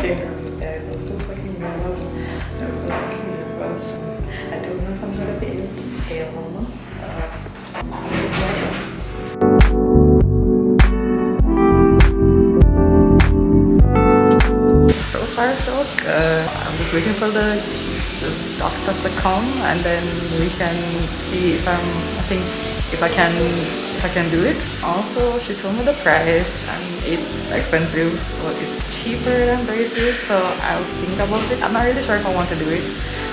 fingers, guys. I'm so fucking nervous. I'm so fucking nervous. I don't know if I'm gonna be able to film. I'm just nervous. So far, so good. I'm just waiting for the doctor to come, and then we can see if I can do it. Also, she told me the price, and it's expensive, but it's cheaper than braces. So I'll think about it. I'm not really sure if I want to do it.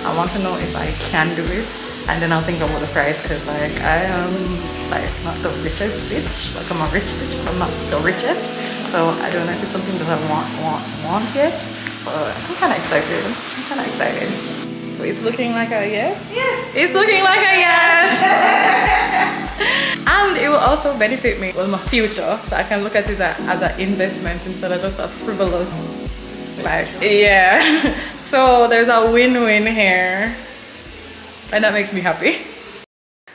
I want to know if I can do it, and then I'll think about the price. Cause like I am like not the richest bitch. Like I'm a rich bitch, but I'm not the richest. So I don't know if it's something that I want yet. But I'm kind of excited. So it's looking like a yes? Yes! It's looking like a yes! And it will also benefit me with my future. So I can look at it as an investment instead of just a frivolous, like, yeah. So there's a win-win here. And that makes me happy.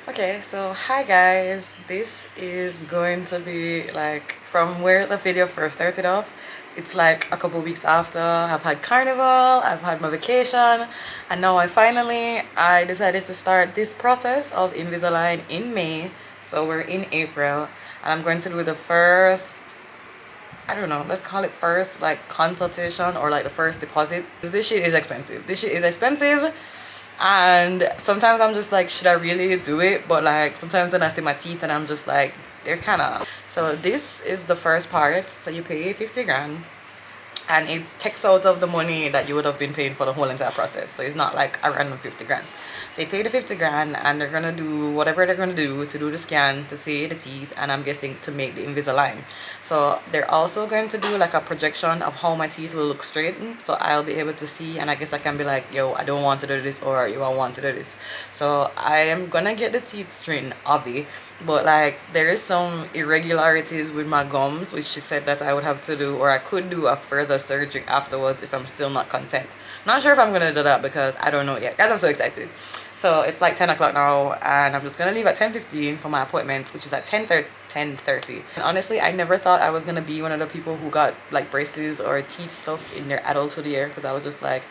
Okay, so hi guys. This is going to be like from where the video first started off. It's like a couple weeks after I've had carnival, I've had my vacation, and now I decided to start this process of Invisalign in May. So we're in April, and I'm going to do the first, I don't know, let's call it first like consultation or like the first deposit. This shit is expensive. And sometimes I'm just like, should I really do it? But like sometimes when I see my teeth and I'm just like, they're kind of. So this is the first part. So you pay 50 grand, and it takes out of the money that you would have been paying for the whole entire process. So it's not like a random 50 grand. So you pay the 50 grand, and they're gonna do whatever they're gonna do to do the scan, to see the teeth, and I'm guessing to make the Invisalign. So they're also going to do like a projection of how my teeth will look straightened, so I'll be able to see, and I guess I can be like, yo, I don't want to do this, or yo, I want to do this. So I am gonna get the teeth straightened, obvi, but like there is some irregularities with my gums, which she said that I would have to do, or I could do a further surgery afterwards if I'm still not content. Not sure if I'm gonna do that because I don't know yet. Guys, I'm so excited. So it's like 10 o'clock now, and I'm just gonna leave at 10:15 for my appointment, which is at 10:30. And honestly, I never thought I was gonna be one of the people who got like braces or teeth stuff in their adulthood year, because I was just like,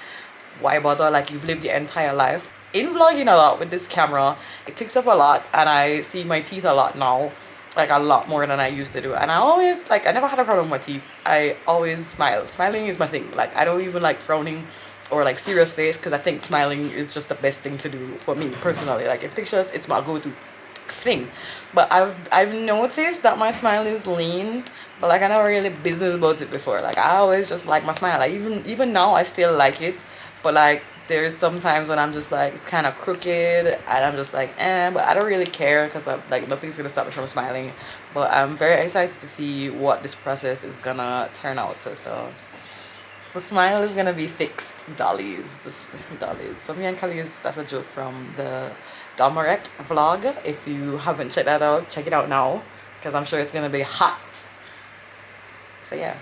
why bother? Like, you've lived your entire life. In vlogging a lot with this camera, it picks up a lot, and I see my teeth a lot now, like a lot more than I used to do. And I always like, I never had a problem with my teeth. I always smile. Smiling is my thing. Like, I don't even like frowning or like serious face, because I think smiling is just the best thing to do for me personally. Like in pictures, it's my go-to thing. But I've noticed that my smile is lean, but like I never really business about it before. Like I always just like my smile. Like even now I still like it, but like there's sometimes when I'm just like, it's kind of crooked, and I'm just like, but I don't really care, because I'm like, nothing's gonna stop me from smiling. But I'm very excited to see what this process is gonna turn out to. So the smile is gonna be fixed. Dollies. So me and Kali's, that's a joke from the Domarek vlog. If you haven't checked that out, check it out now, because I'm sure it's gonna be hot. So yeah.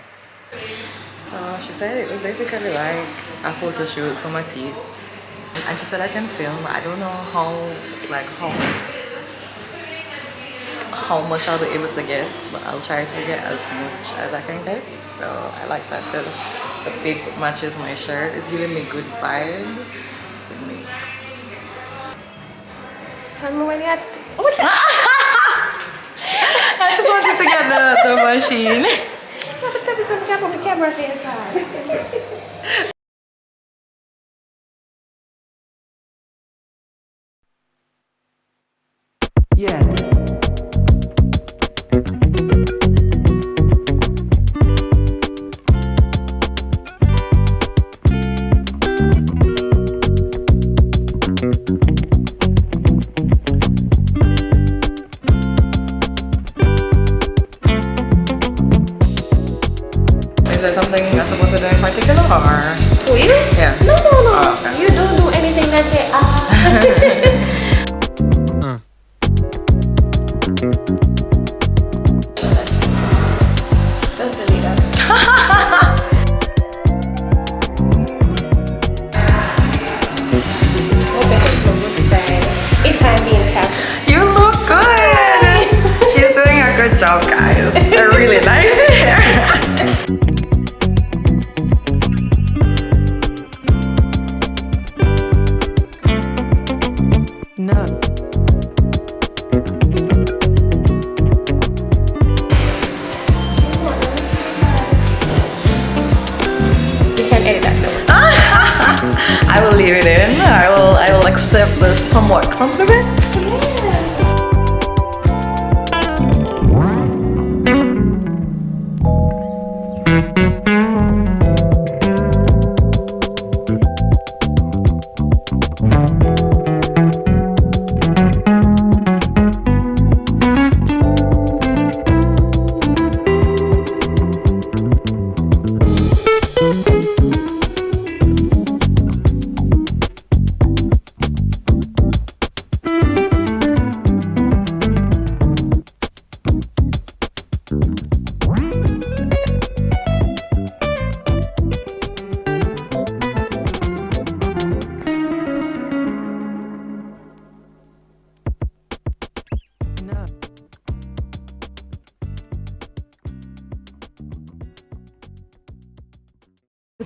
So she said it was basically like a photo shoot for my teeth, and she said I can film. I don't know how much I'll be able to get, but I'll try to get as much as I can get. So I like that the bib matches my shirt. It's giving me good vibes. Tell me when you had I just wanted to get the machine. tell me something about the camera inside. Yeah. Is there something I'm supposed to do in particular, or? Who, you? Yeah. No. Oh, okay. You don't do anything that say Just delete that. Hope it is a good sign. If I'm being captured. You look good. She's doing a good job, guys. They're really nice here. I will leave it in. I will accept the somewhat compliments.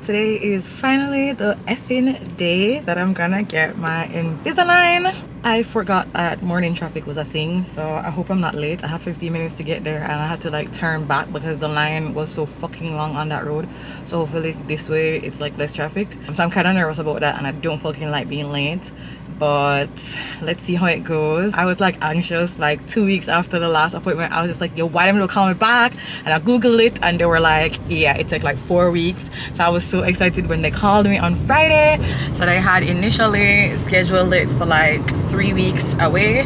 Today is finally the effing day that I'm gonna get my Invisalign. I forgot that morning traffic was a thing, so I hope I'm not late. I have 15 minutes to get there and I had to like turn back because the line was so fucking long on that road. So hopefully this way it's like less traffic. So I'm kind of nervous about that and I don't fucking like being late. But let's see how it goes. I was like anxious like 2 weeks after the last appointment. I was just like, yo, why didn't they call me back? And I googled it and they were like, yeah, it took like 4 weeks. So I was so excited when they called me on Friday. So they had initially scheduled it for like 3 weeks away,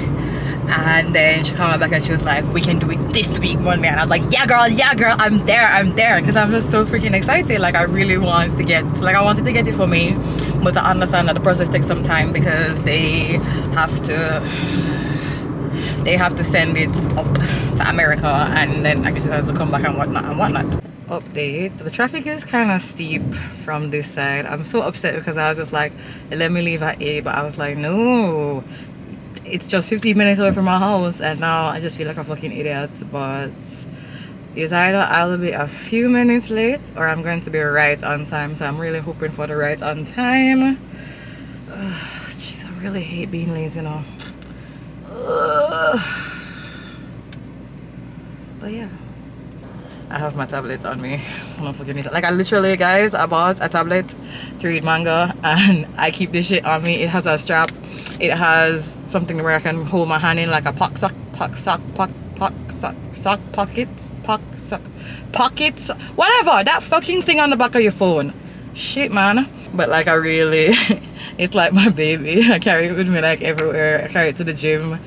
and then she called me back and she was like, we can do it this week Monday. And I was like, yeah girl, I'm there, because I'm just so freaking excited. Like I really want to get, like I wanted to get it for me, but I understand that the process takes some time because they have to send it up to America, and then I guess it has to come back and whatnot. Update: the traffic is kind of steep from this side. I'm so upset because I was just like, let me leave at 8, but I was like, no, it's just 15 minutes away from my house, and now I just feel like a fucking idiot. But it's either I'll be a few minutes late or I'm going to be right on time, so I'm really hoping for the right on time. Jeez, I really hate being late, you know. But yeah, I have my tablet on me. Like I literally, guys, I bought a tablet to read manga and I keep this shit on me. It has a strap. It has something where I can hold my hand in, like a pockets, whatever, that fucking thing on the back of your phone. Shit, man. But like I really, it's like my baby. I carry it with me like everywhere. I carry it to the gym.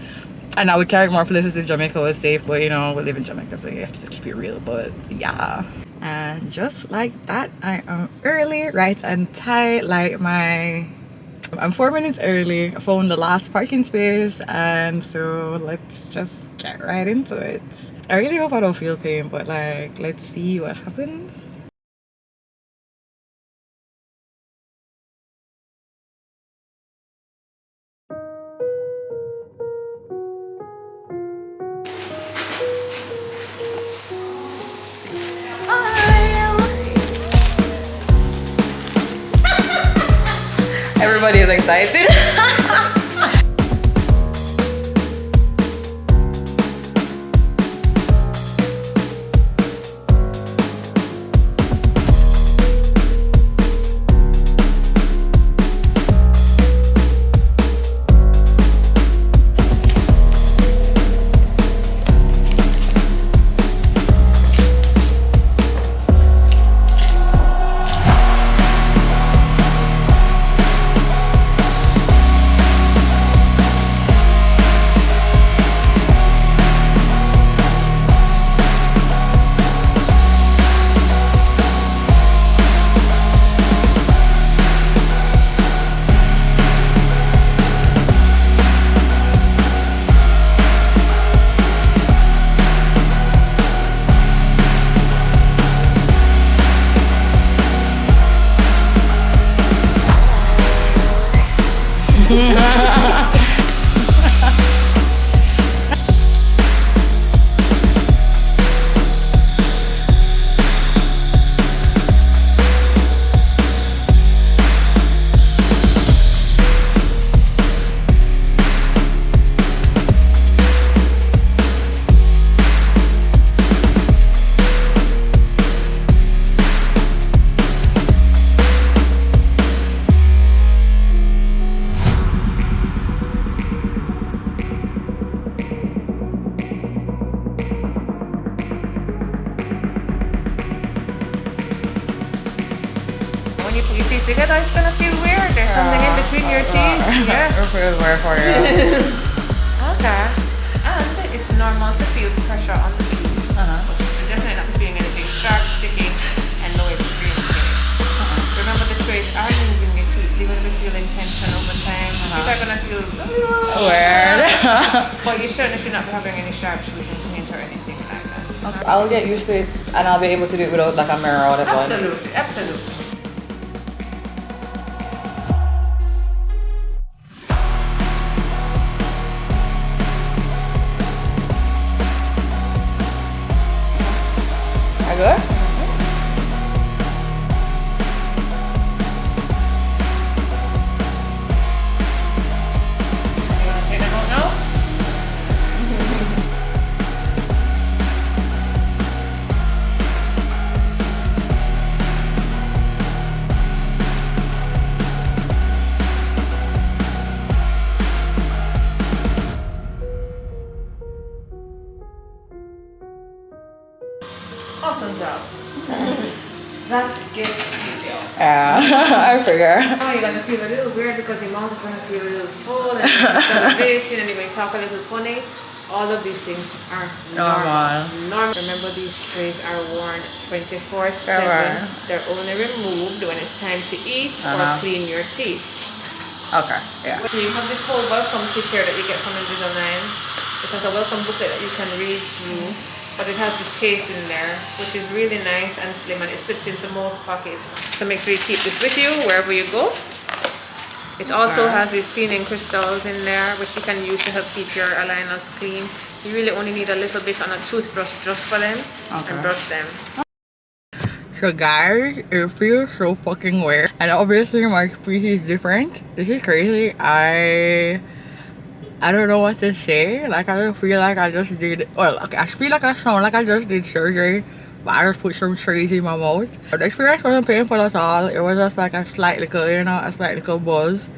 And I would carry it more places if Jamaica was safe, but you know, we live in Jamaica, so you have to just keep it real. But yeah, and just like that, I am early, right and tight. Like I'm 4 minutes early. I found the last parking space, and so let's just get right into it. I really hope I don't feel pain, but like, let's see what happens. Everybody is excited. when you put your teeth together, it's gonna feel weird. There's something in between your teeth. Yeah. It feels weird for you. Okay. And it's normal to feel pressure on the teeth. But you're definitely not feeling anything sharp, sticky, and no extreme. Remember, the trays are moving your teeth. You're gonna be feeling tension over time. These are gonna feel Weird. but you certainly should not be having any sharp shooting pains or anything like that. Okay. I'll get used to it and I'll be able to do it without like a mirror or whatever. Absolutely, absolutely. Are you good? Awesome job. That gets you. Yeah, I figure. Oh, you're gonna feel a little weird because your mouth is gonna feel a little full and elevated, and you're gonna talk a little funny. All of these things are normal. Remember, these trays are worn 24/7. They're only removed when it's time to eat or clean your teeth. Okay, yeah. So you have this whole welcome kit here that you get from Invisalign. It has a welcome booklet that you can read through. But it has this case in there, which is really nice and slim, and it fits into most pockets. So make sure you keep this with you wherever you go. It also has these cleaning crystals in there, which you can use to help keep your aligners clean. You really only need a little bit on a toothbrush just for them, and brush them. So guys, it feels so fucking weird. And obviously my species is different. This is crazy. I don't know what to say. Like, I don't feel like I just did, well, I feel like I sound like I just did surgery, but I just put some trees in my mouth. The experience wasn't painful at all. It was just like a slight little, a slight little buzz.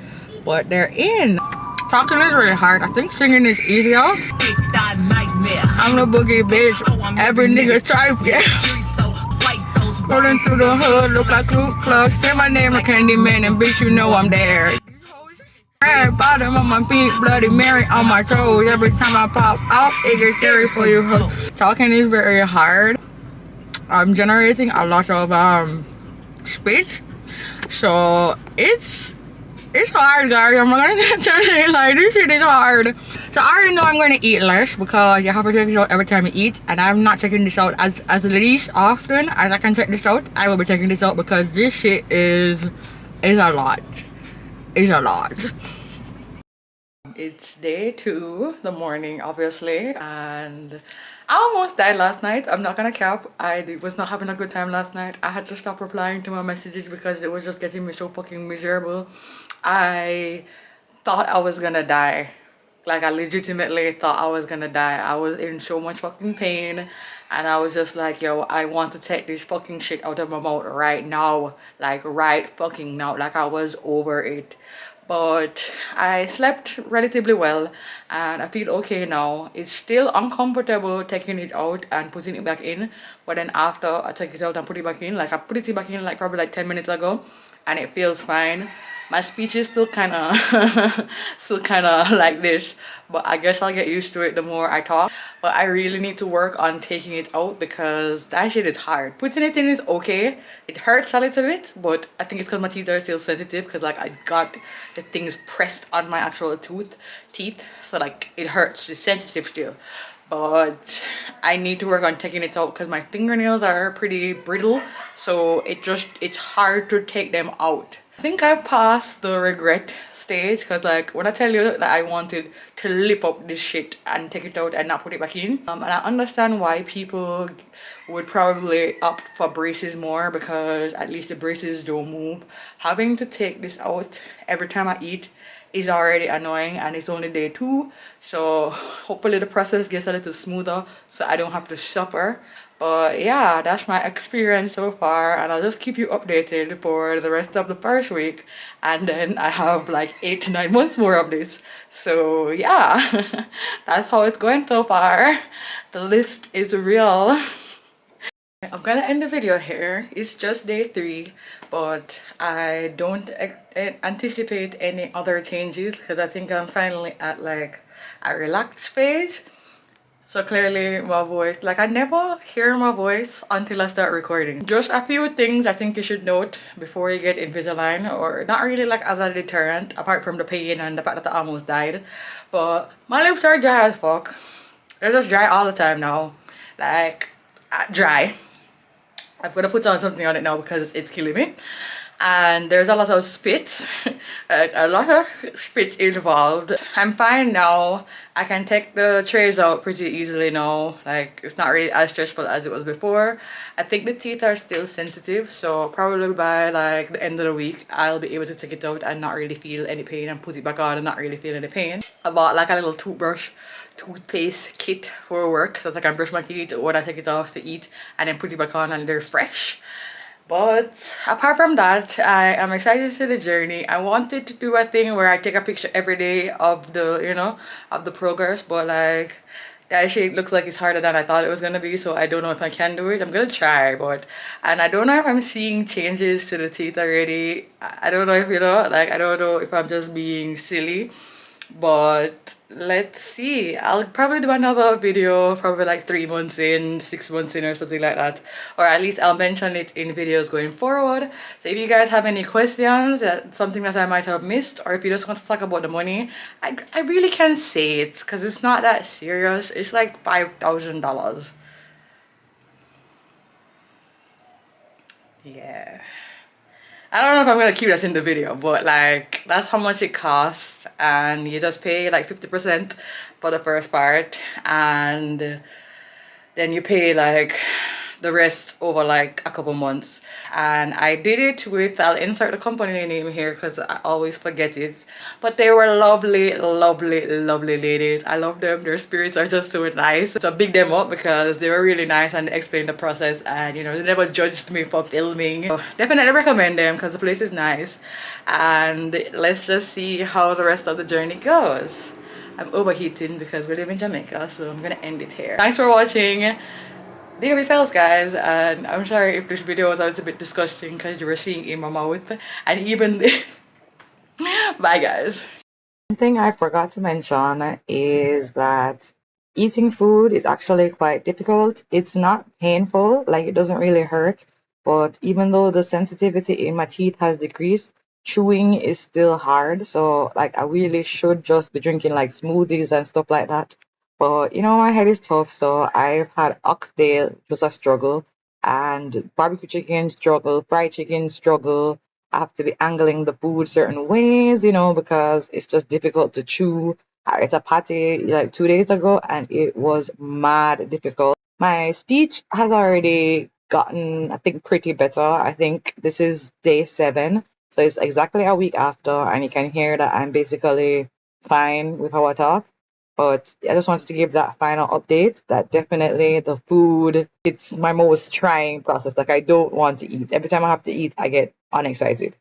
But they're in. Talking is really hard. I think singing is easier. I'm the boogie bitch. Every nigga type, yeah. Rolling through the hood, look like Luke Club. Say my name like Candyman, and bitch, you know I'm there. Red bottom on my feet, Bloody Mary on my toes. Every time I pop off, it gets scary for you. Talking is very hard. I'm generating a lot of speech, so it's hard, guys. I'm not gonna tell you, like, this shit is hard. So I already know I'm gonna eat less because you have to take it out every time you eat, and I'm not taking this out as least often as I can take this out. I will be taking this out because this shit is a lot. It's a lot. It's day 2, the morning, obviously, and I almost died last night. I'm not gonna cap. I was not having a good time last night. I had to stop replying to my messages because it was just getting me so fucking miserable. I thought I was gonna die. Like, I legitimately thought I was gonna die. I was in so much fucking pain, and I was just like, yo, I want to take this fucking shit out of my mouth right now. Like, right fucking now. Like, I was over it. But I slept relatively well and I feel okay now. It's still uncomfortable taking it out and putting it back in, but then after I take it out and put it back in, like I put it back in like probably like 10 minutes ago, and it feels fine. My speech is still kind of like this, but I guess I'll get used to it the more I talk. But I really need to work on taking it out because that shit is hard. Putting it in is okay. It hurts a little bit, but I think it's because my teeth are still sensitive, because like I got the things pressed on my actual teeth, so like it hurts. It's sensitive still. But I need to work on taking it out because my fingernails are pretty brittle, so it's hard to take them out. I think I've passed the regret stage, because like when I tell you that I wanted to lip up this shit and take it out and not put it back in, and I understand why people would probably opt for braces more, because at least the braces don't move. Having to take this out every time I eat is already annoying, and it's only day 2, so hopefully the process gets a little smoother so I don't have to suffer. But yeah, that's my experience so far, and I'll just keep you updated for the rest of the first week, and then I have like 8 to 9 months more of this. So yeah, that's how it's going so far. The list is real. I'm gonna end the video here. It's just day 3, but I don't anticipate any other changes because I think I'm finally at like a relaxed phase. So clearly my voice, like I never hear my voice until I start recording. Just a few things I think you should note before you get Invisalign, or not really like as a deterrent apart from the pain and the fact that I almost died. But my lips are dry as fuck. They're just dry all the time now. Like dry. I'm gonna put on something on it now because it's killing me. And there's a lot of spit, like a lot of spit involved. I'm fine now. I can take the trays out pretty easily now. Like it's not really as stressful as it was before. I think the teeth are still sensitive, so probably by like the end of the week I'll be able to take it out and not really feel any pain, and put it back on and not really feel any pain. I bought like a little toothpaste kit for work so that I can brush my teeth when I take it off to eat and then put it back on and they're fresh. But apart from that, I am excited to see the journey. I wanted to do a thing where I take a picture every day of the, you know, of the progress, but like that shit looks like it's harder than I thought it was gonna be, so I don't know if I can do it. I'm gonna try, but and I don't know if I'm seeing changes to the teeth already. I don't know if, you know, like I don't know if I'm just being silly, but let's see. I'll probably do another video probably like 3 months in, 6 months in, or something like that, or at least I'll mention it in videos going forward. So if you guys have any questions, something that I might have missed, or if you just want to talk about the money, I really can say it because it's not that serious. It's like $5,000. Yeah, I don't know if I'm gonna keep that in the video, but like that's how much it costs, and you just pay like 50% for the first part, and then you pay like the rest over like a couple months. And I did it with, I'll insert the company name here because I always forget it, but they were lovely, lovely, lovely ladies. I love them. Their spirits are just so nice, so big them up because they were really nice and explained the process, and you know, they never judged me for filming. So definitely recommend them because the place is nice. And let's just see how the rest of the journey goes. I'm overheating because we live in Jamaica, so I'm gonna end it here. Thanks for watching. Big up yourselves, guys, and I'm sorry if this video was a little bit disgusting because you were seeing in my mouth, and even bye guys. One thing I forgot to mention is that eating food is actually quite difficult. It's not painful, like it doesn't really hurt, but even though the sensitivity in my teeth has decreased, chewing is still hard. So like I really should just be drinking like smoothies and stuff like that. But you know, my head is tough, so I've had oxtail, just a struggle, and barbecue chicken struggle, fried chicken struggle. I have to be angling the food certain ways, you know, because it's just difficult to chew. I ate a patty like 2 days ago and it was mad difficult. My speech has already gotten, I think, pretty better. I think this is day 7. So it's exactly a week after, and you can hear that I'm basically fine with how I talk. But I just wanted to give that final update that definitely the food, it's my most trying process. Like I don't want to eat. Every time I have to eat, I get unexcited.